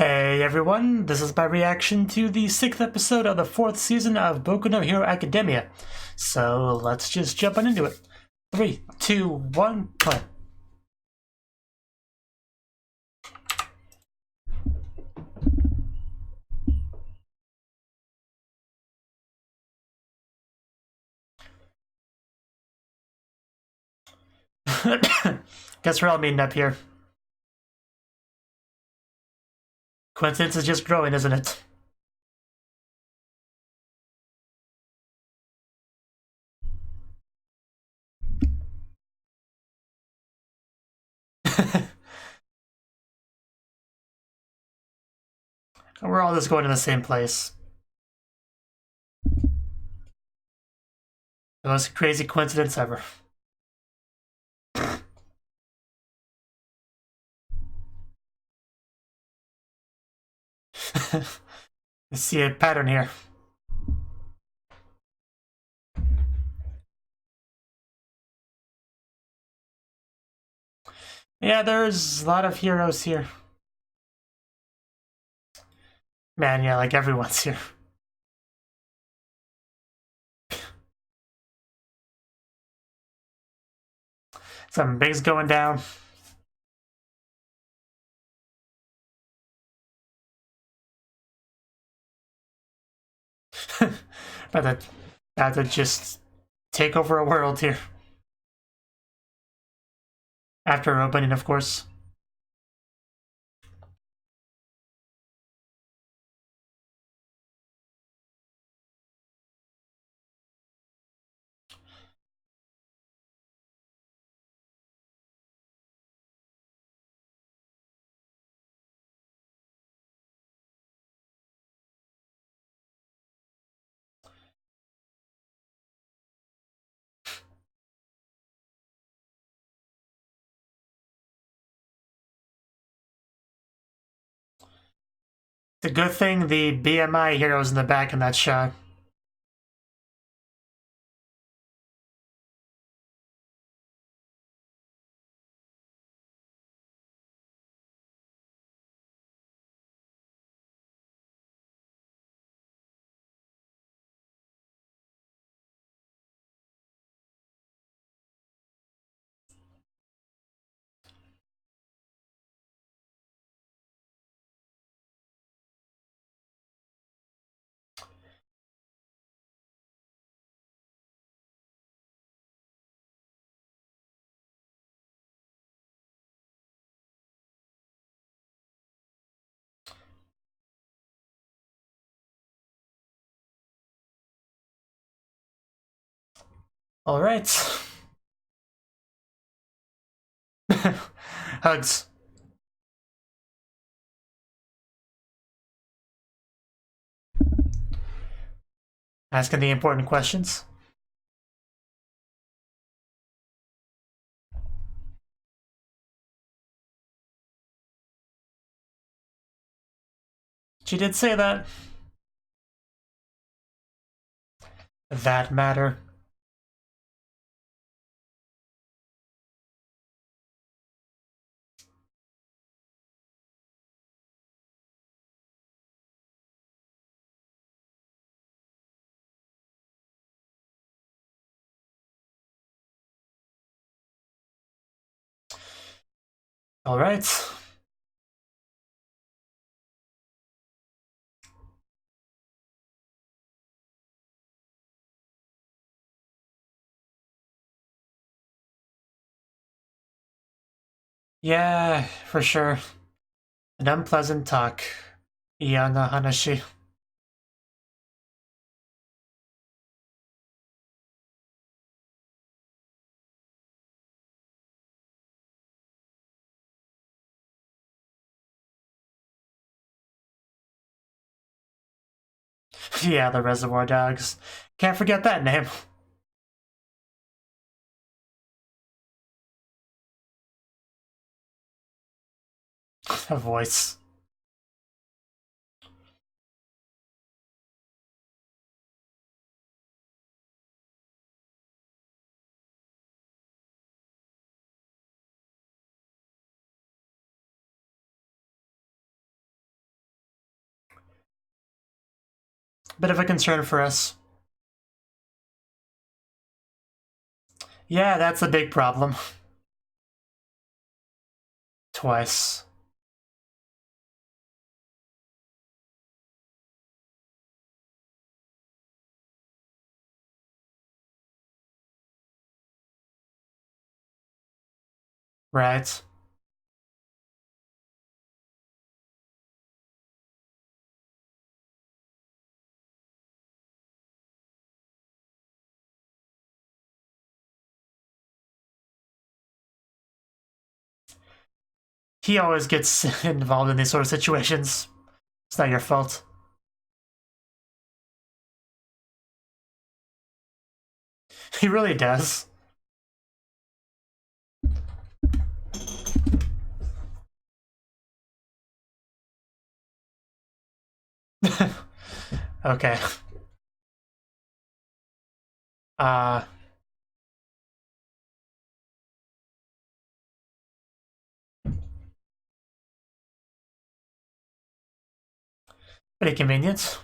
Hey everyone, this is my reaction to the 6th episode of the 4th season of Boku no Hero Academia. So let's just jump on into it. 3, 2, 1, play. Guess we're all meeting up here. Coincidence is just growing, isn't it? We're all just going to the same place. The most crazy coincidence ever. I see a pattern here. Yeah, there's a lot of heroes here. Man, yeah, like everyone's here. Something big's going down. About to just take over a world here. After opening, of course. It's a good thing the BMI hero's in the back in that shot. All right. Hugs. Asking the important questions. She did say that. That matter. All right. Yeah, for sure. An unpleasant talk. Iyana hanashi. Yeah, the Reservoir Dogs. Can't forget that name. A voice. Bit of a concern for us. Yeah, that's a big problem. Twice. Right. He always gets involved in these sort of situations. It's not your fault. He really does. Okay. Uh... Pretty convenient.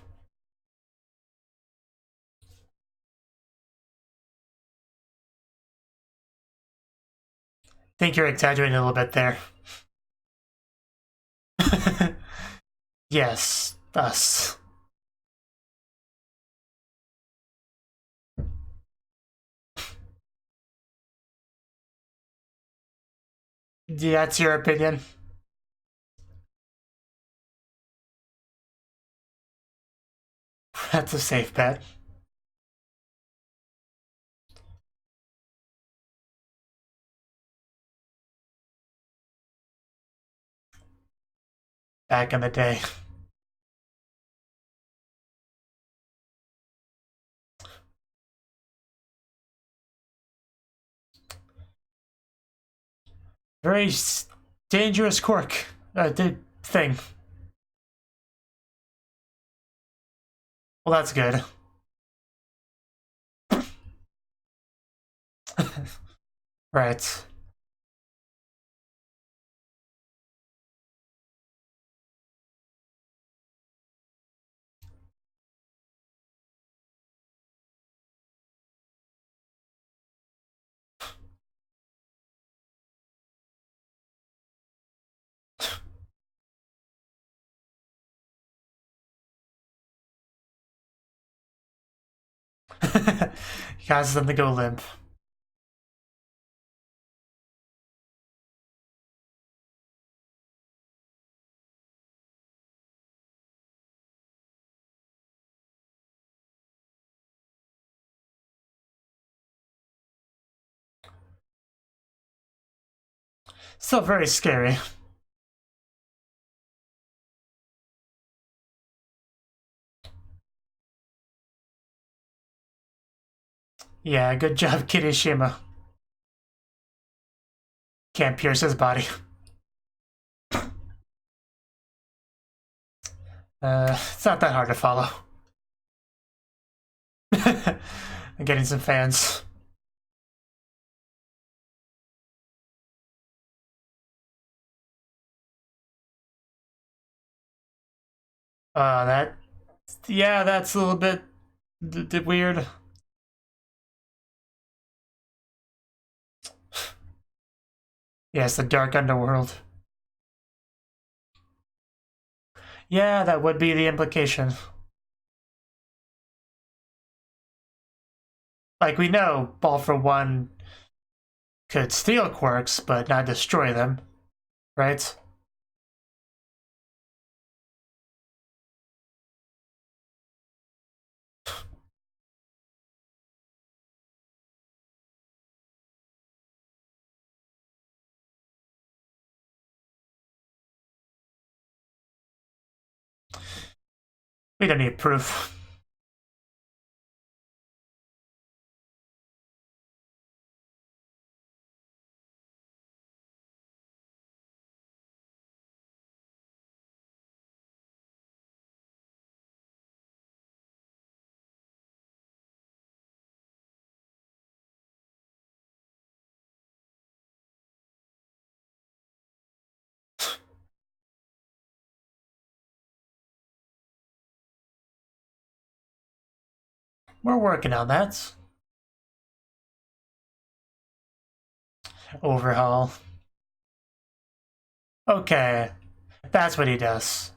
Think you're exaggerating a little bit there. Yes, us. Yeah, that's your opinion. That's a safe bet. Back in the day. Very dangerous quirk. Thing. Well, that's good. Right. Causes them to go limp. Still very scary. Yeah, good job, Kirishima. Can't pierce his body. It's not that hard to follow. I'm getting some fans. That... Yeah, that's a little bit weird. Yes, the dark underworld. Yeah, that would be the implication. Like, we know Ball for One could steal quirks, but not destroy them, right? We don't need proof. We're working on that. Overhaul. Okay. That's what he does.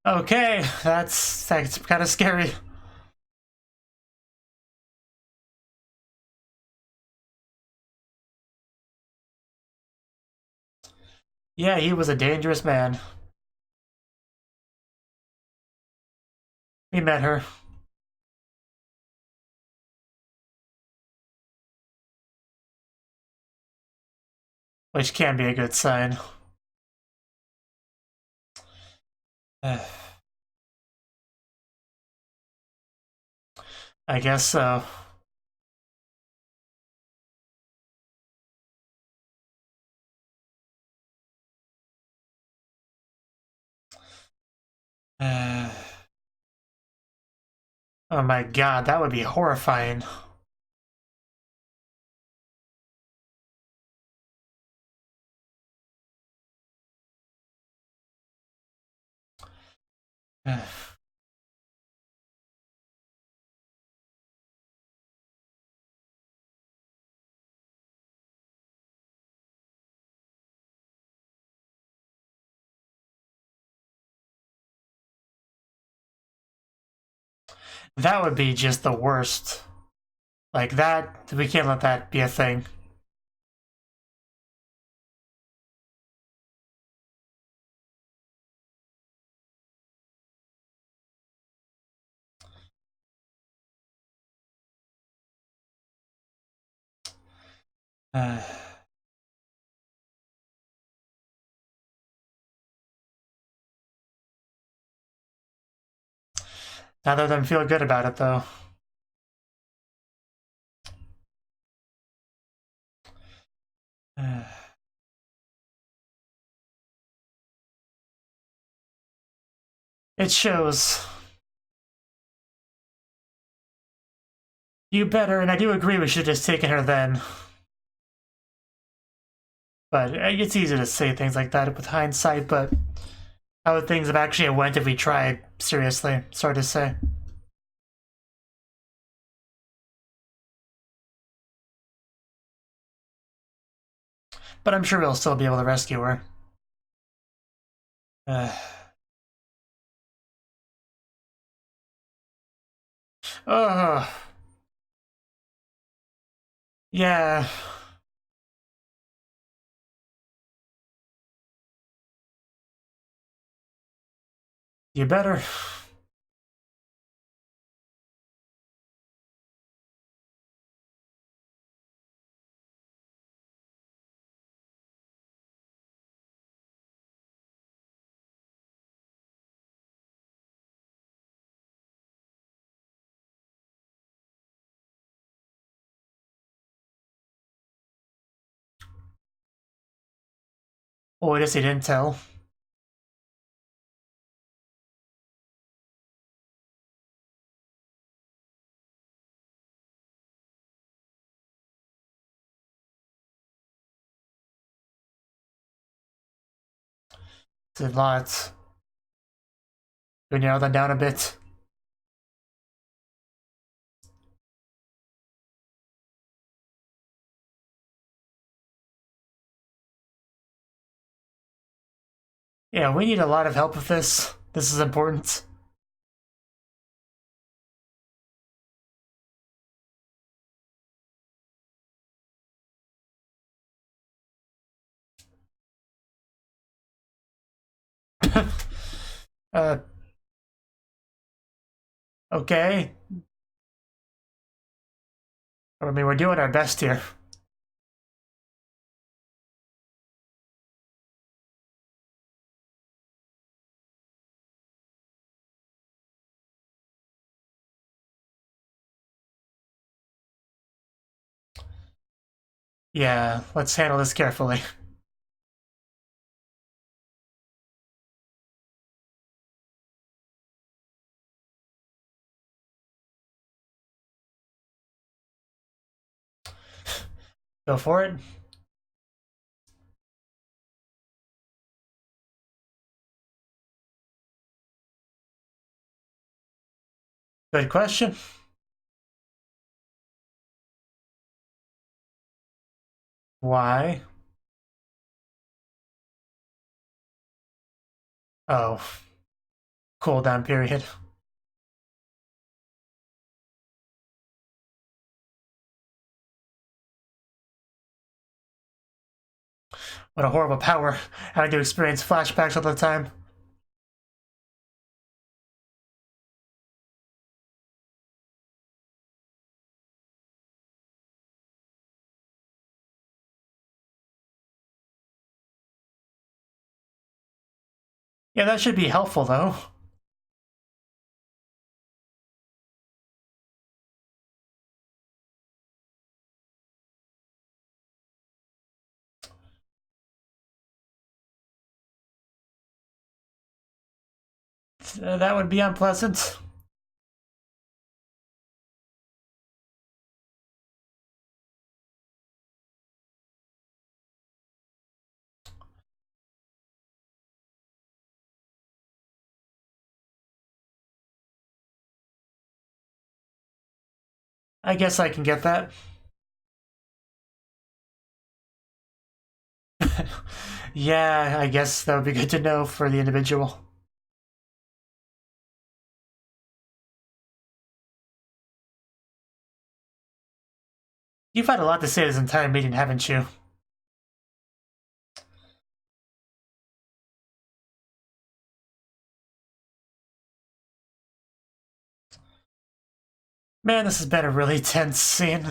Okay, that's kind of scary. Yeah, he was a dangerous man. We met her. Which can be a good sign. I guess so. Oh my god, that would be horrifying. That would be just the worst. Like that, we can't let that be a thing. Now Neither of them feel good about it, though. It shows. You better, and I do agree we should have just taken her then. But it's easy to say things like that with hindsight, but how would things have actually went if we tried? Seriously, sorry to say. But I'm sure we'll still be able to rescue her. Yeah. You better. Oh, I guess he didn't tell. Did lots. We narrow that down a bit. Yeah, we need a lot of help with this. This is important. Okay. I mean, we're doing our best here. Yeah, let's handle this carefully. Go for it. Good question. Why? Oh, cooldown period. What a horrible power, having to experience flashbacks all the time. Yeah, that should be helpful, though. That would be unpleasant. I guess I can get that. Yeah, I guess that would be good to know for the individual. You've had a lot to say this entire meeting, haven't you? Man, this has been a really tense scene.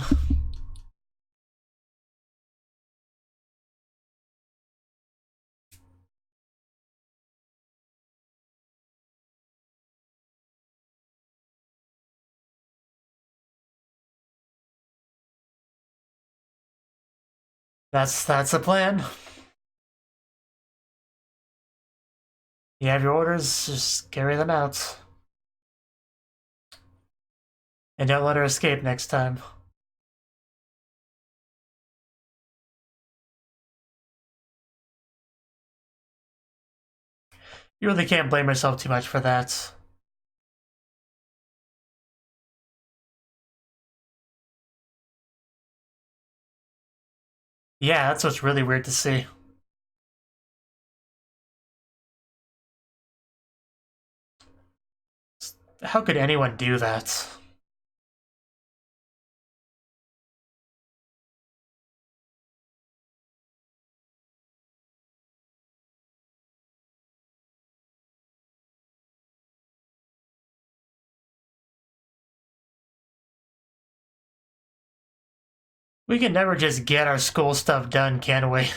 That's the plan. You have your orders, just carry them out. And don't let her escape next time. You really can't blame yourself too much for that. Yeah, that's what's really weird to see. How could anyone do that? We can never just get our school stuff done, can we?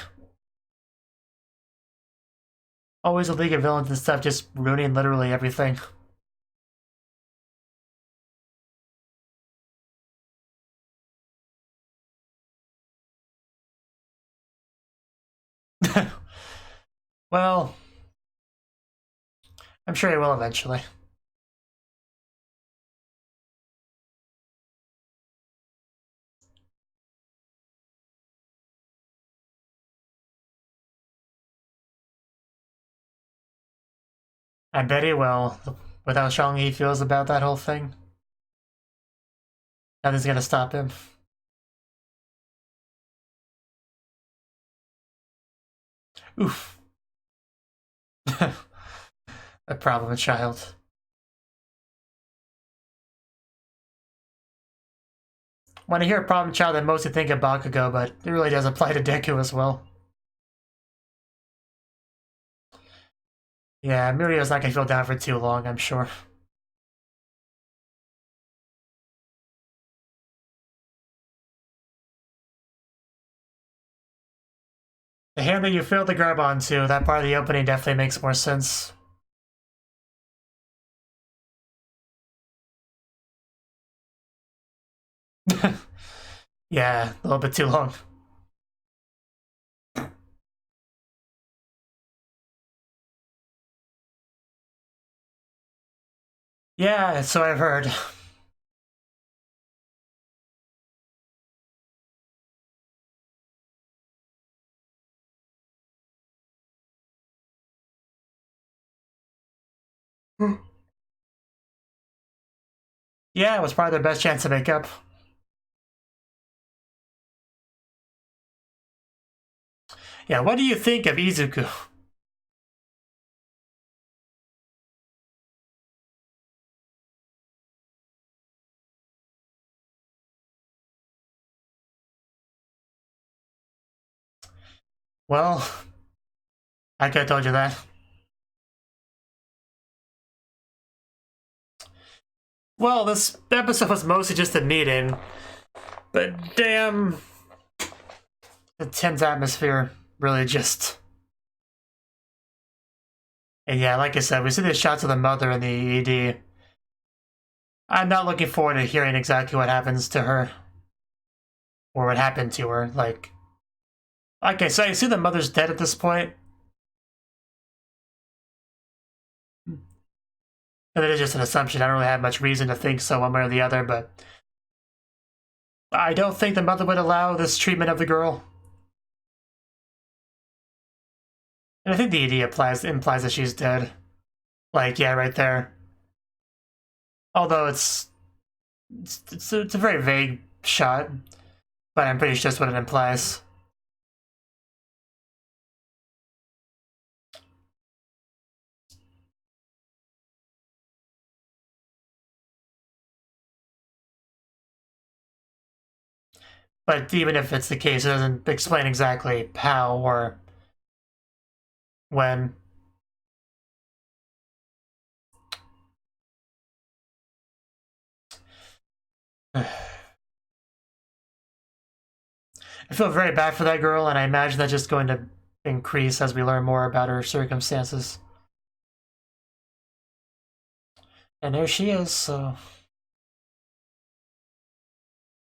Always a League of Villains and stuff just ruining literally everything. Well, I'm sure he will eventually. I bet he will, with how strong he feels about that whole thing. Nothing's gonna stop him. Oof. A problem child. When I hear problem child, I mostly think of Bakugo, but it really does apply to Deku as well. Yeah, Mirio's not gonna feel down for too long, I'm sure. The hand that you failed to grab onto, that part of the opening definitely makes more sense. Yeah, a little bit too long. Yeah, so I've heard. Yeah, it was probably their best chance to make up. Yeah, what do you think of Izuku? Well, I could have told you that. Well, this episode was mostly just a meeting, but damn, the tense atmosphere really just... And yeah, like I said, we see the shots of the mother and the ED. I'm not looking forward to hearing exactly what happens to her. Or what happened to her, like... Okay, so I see the mother's dead at this point. And it is just an assumption. I don't really have much reason to think so one way or the other, but... I don't think the mother would allow this treatment of the girl. And I think the ED implies that she's dead. Like, yeah, right there. Although it's a very vague shot, but I'm pretty sure that's what it implies. But even if it's the case, it doesn't explain exactly how or when. I feel very bad for that girl, and I imagine that's just going to increase as we learn more about her circumstances. And there she is, so...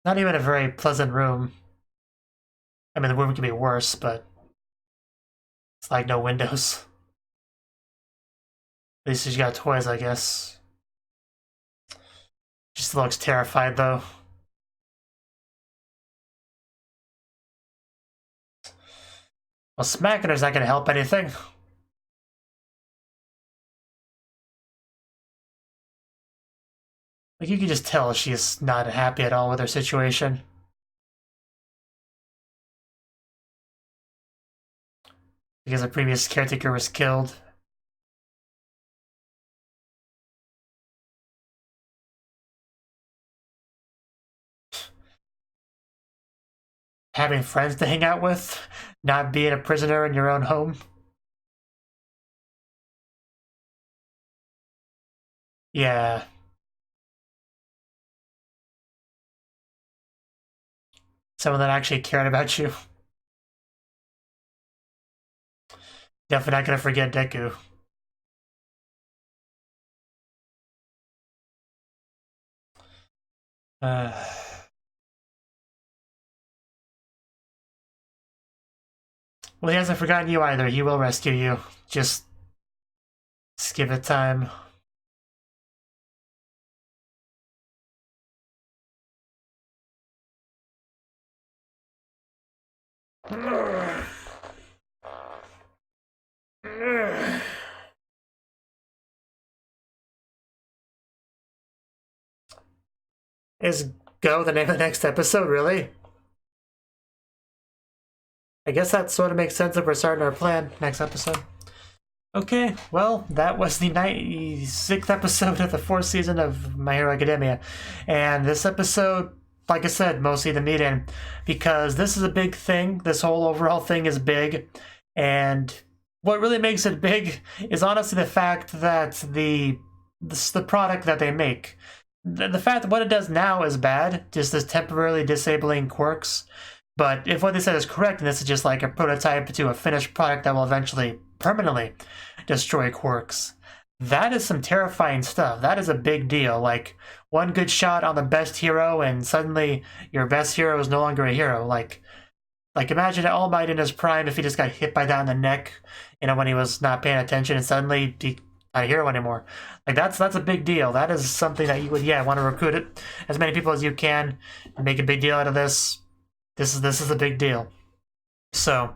Not even a very pleasant room. I mean, the room could be worse, but... It's like no windows. At least she's got toys, I guess. She still looks terrified, though. Well, smacking her's not gonna help anything. Like, you can just tell she's not happy at all with her situation. Because the previous caretaker was killed. Having friends to hang out with, not being a prisoner in your own home. Yeah. Someone that actually cared about you. Definitely not gonna forget Deku. Well, he hasn't forgotten you either. He will rescue you. Just give it time. Is Go the name of the next episode, really? I guess that sort of makes sense if we're starting our plan next episode. Okay, well, that was the 96th episode of the 4th season of My Hero Academia. And this episode, like I said, mostly the meet-in, because this is a big thing. This whole overall thing is big. And what really makes it big is honestly the fact that the product that they make. The fact that what it does now is bad, just this temporarily disabling quirks. But if what they said is correct, and this is just like a prototype to a finished product that will eventually permanently destroy quirks, that is some terrifying stuff. That is a big deal. Like, one good shot on the best hero, and suddenly your best hero is no longer a hero. Like imagine All Might in his prime if he just got hit by that in the neck, when he was not paying attention, and suddenly he not a hero anymore. Like, that's a big deal. That is something that you would, want to recruit it as many people as you can, and make a big deal out of this. This is a big deal. So,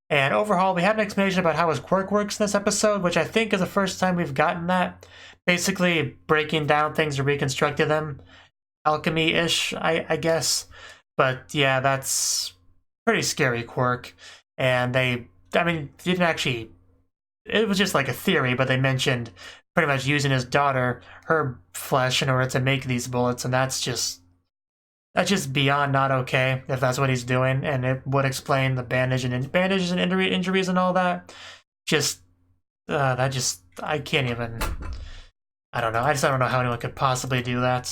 And overall, we had an explanation about how his quirk works in this episode, which I think is the first time we've gotten that. Basically, breaking down things to reconstruct them. Alchemy-ish, I guess. But yeah, that's pretty scary quirk. And didn't actually... It was just like a theory, but they mentioned pretty much using his daughter, her flesh, in order to make these bullets, and that's just beyond not okay if that's what he's doing, and it would explain the bandages and injuries and all that. I can't even. I don't know. I don't know how anyone could possibly do that.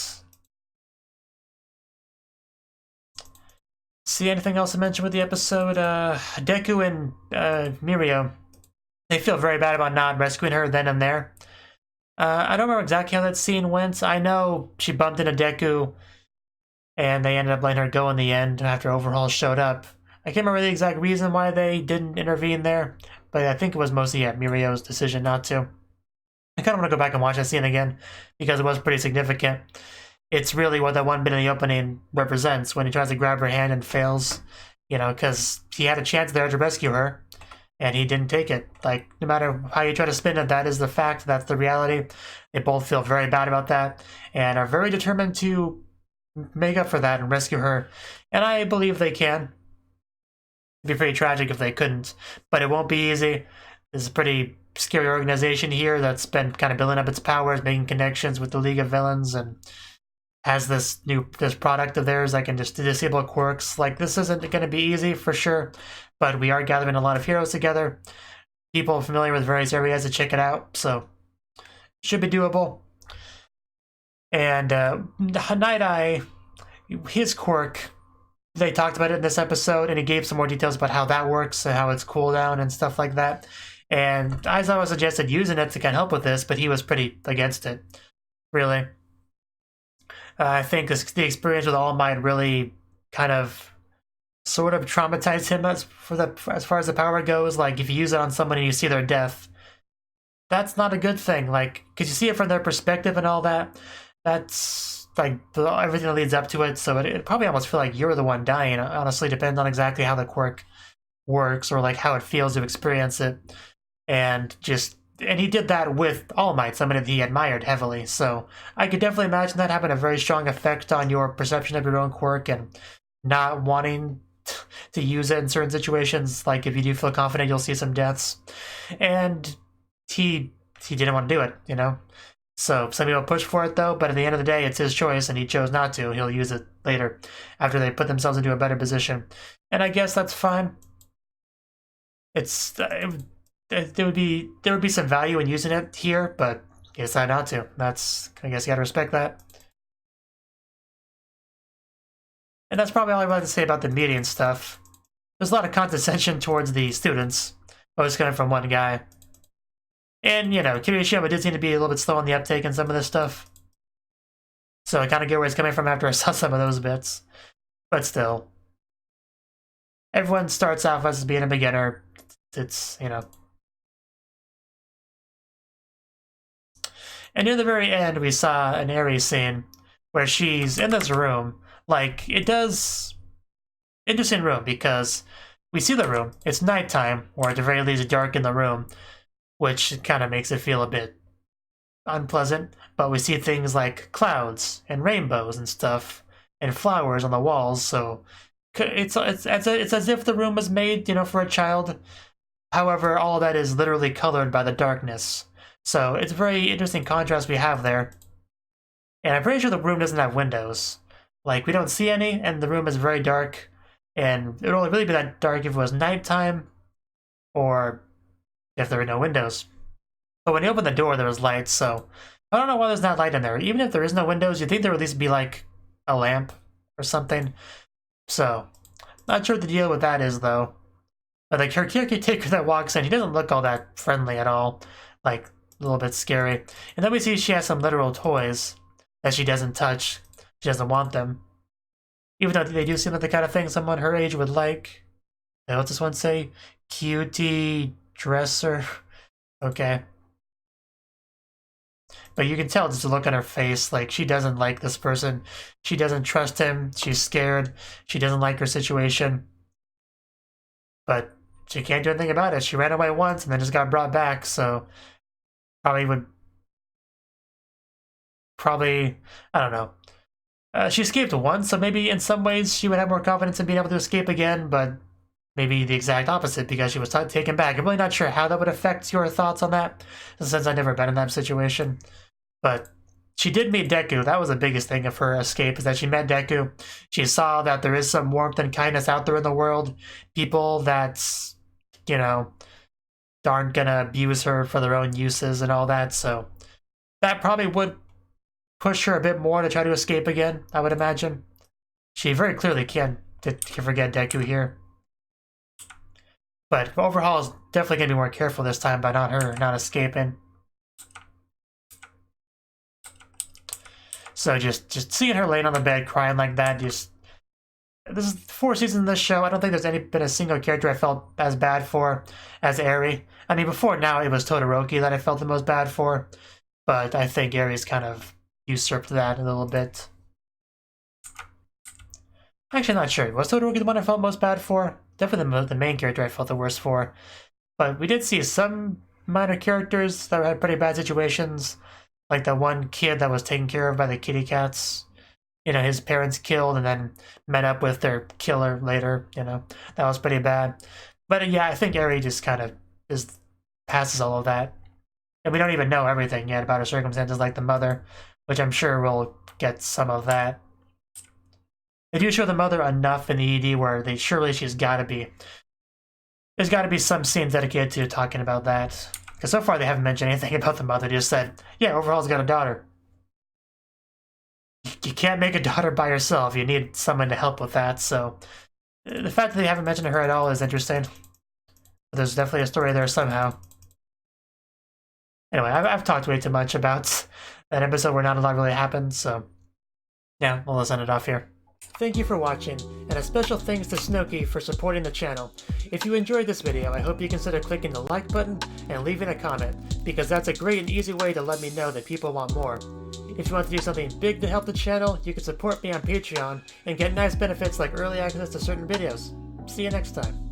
See anything else to mention with the episode? Deku and Mirio, they feel very bad about not rescuing her then and there. I don't remember exactly how that scene went. I know she bumped into Deku, and they ended up letting her go in the end after Overhaul showed up. I can't remember the exact reason why they didn't intervene there, but I think it was mostly Mirio's decision not to. I kind of want to go back and watch that scene again, because it was pretty significant. It's really what that one bit in the opening represents, when he tries to grab her hand and fails, because he had a chance there to rescue her, and he didn't take it. Like, no matter how you try to spin it, that is the fact, that's the reality. They both feel very bad about that, and are very determined to make up for that and rescue her. And I believe they can. It'd be pretty tragic if they couldn't, but it won't be easy. There's a pretty scary organization here that's been kind of building up its powers, making connections with the League of Villains, and has this product of theirs that can just disable quirks. Like, this isn't going to be easy for sure, but we are gathering a lot of heroes together, people familiar with various areas to check it out, so it should be doable. And Night Eye, his quirk, they talked about it in this episode, and he gave some more details about how that works and how it's cooldown and stuff like that. And Aizawa suggested using it to kind of help with this, but he was pretty against it, really. I think the experience with All Might really kind of sort of traumatized him as far as the power goes. Like, if you use it on someone and you see their death, that's not a good thing. Like, because you see it from their perspective and all that. That's like everything that leads up to it. So it probably almost feel like you're the one dying. Honestly, depends on exactly how the quirk works, or like how it feels to experience it. And he did that with All Might, somebody that he admired heavily. So I could definitely imagine that having a very strong effect on your perception of your own quirk and not wanting to use it in certain situations. Like, if you do feel confident, you'll see some deaths. And he didn't want to do it, So some people push for it, though, but at the end of the day, it's his choice, and he chose not to. He'll use it later, after they put themselves into a better position. And I guess that's fine. There would be some value in using it here, but he decided not to. I guess you gotta respect that. And that's probably all I wanted to say about the media and stuff. There's a lot of condescension towards the students, most coming from one guy. And, Kirishiyama did seem to be a little bit slow on the uptake in some of this stuff. So I kind of get where he's coming from after I saw some of those bits. But still. Everyone starts off as being a beginner. It's. And near the very end, we saw an Aries scene where she's in this room. Like, it does... Interesting room, because we see the room. It's nighttime, or at the very least dark in the room, which kind of makes it feel a bit unpleasant. But we see things like clouds and rainbows and stuff, and flowers on the walls. So it's as if the room was made, for a child. However, all that is literally colored by the darkness. So it's a very interesting contrast we have there. And I'm pretty sure the room doesn't have windows. Like, we don't see any, and the room is very dark. And it would only really be that dark if it was nighttime, or if there were no windows. But when you open the door, there was light, so I don't know why there's not light in there. Even if there is no windows, you'd think there would at least be, like, a lamp or something. So, not sure what the deal with that is, though. But, like, her caretaker that walks in, he doesn't look all that friendly at all. Like, a little bit scary. And then we see she has some literal toys that she doesn't touch. She doesn't want them. Even though they do seem like the kind of thing someone her age would like. What's this one say? Cutie dresser. Okay. But you can tell just a look on her face, like, she doesn't like this person. She doesn't trust him. She's scared. She doesn't like her situation. But she can't do anything about it. She ran away once and then just got brought back, so I don't know. She escaped once, so maybe in some ways she would have more confidence in being able to escape again, but maybe the exact opposite because she was taken back. I'm really not sure how that would affect your thoughts on that, since I've never been in that situation. But she did meet Deku. That was the biggest thing of her escape, is that she met Deku. She saw that there is some warmth and kindness out there in the world. People that, you know, aren't gonna abuse her for their own uses and all that, so that probably would push her a bit more to try to escape again, I would imagine. She very clearly can forget Deku here. But overhaul is definitely going to be more careful this time by not escaping. So just seeing her laying on the bed crying like that, this is 4 seasons of this show. I don't think there's been a single character I felt as bad for as Eri. I mean, before now it was Todoroki that I felt the most bad for, but I think Eri's kind of usurped that a little bit. Actually, not sure. Was Todoroki the one I felt most bad for? Definitely the main character I felt the worst for. But we did see some minor characters that had pretty bad situations. Like that one kid that was taken care of by the kitty cats. You know, his parents killed and then met up with their killer later. You know, that was pretty bad. But yeah, I think Eri just kind of passes all of that. And we don't even know everything yet about her circumstances, like the mother, which I'm sure we'll get some of that. They do show the mother enough in the ED where surely there's got to be some scenes dedicated to talking about that. Because so far they haven't mentioned anything about the mother. They just said, yeah, Overhaul's got a daughter. You can't make a daughter by yourself. You need someone to help with that. So the fact that they haven't mentioned her at all is interesting. But there's definitely a story there somehow. Anyway, I've talked way too much about that episode where not a lot really happened. So yeah, we'll end it off here. Thank you for watching, and a special thanks to Cnouki for supporting the channel. If you enjoyed this video, I hope you consider clicking the like button and leaving a comment, because that's a great and easy way to let me know that people want more. If you want to do something big to help the channel, you can support me on Patreon and get nice benefits like early access to certain videos. See you next time.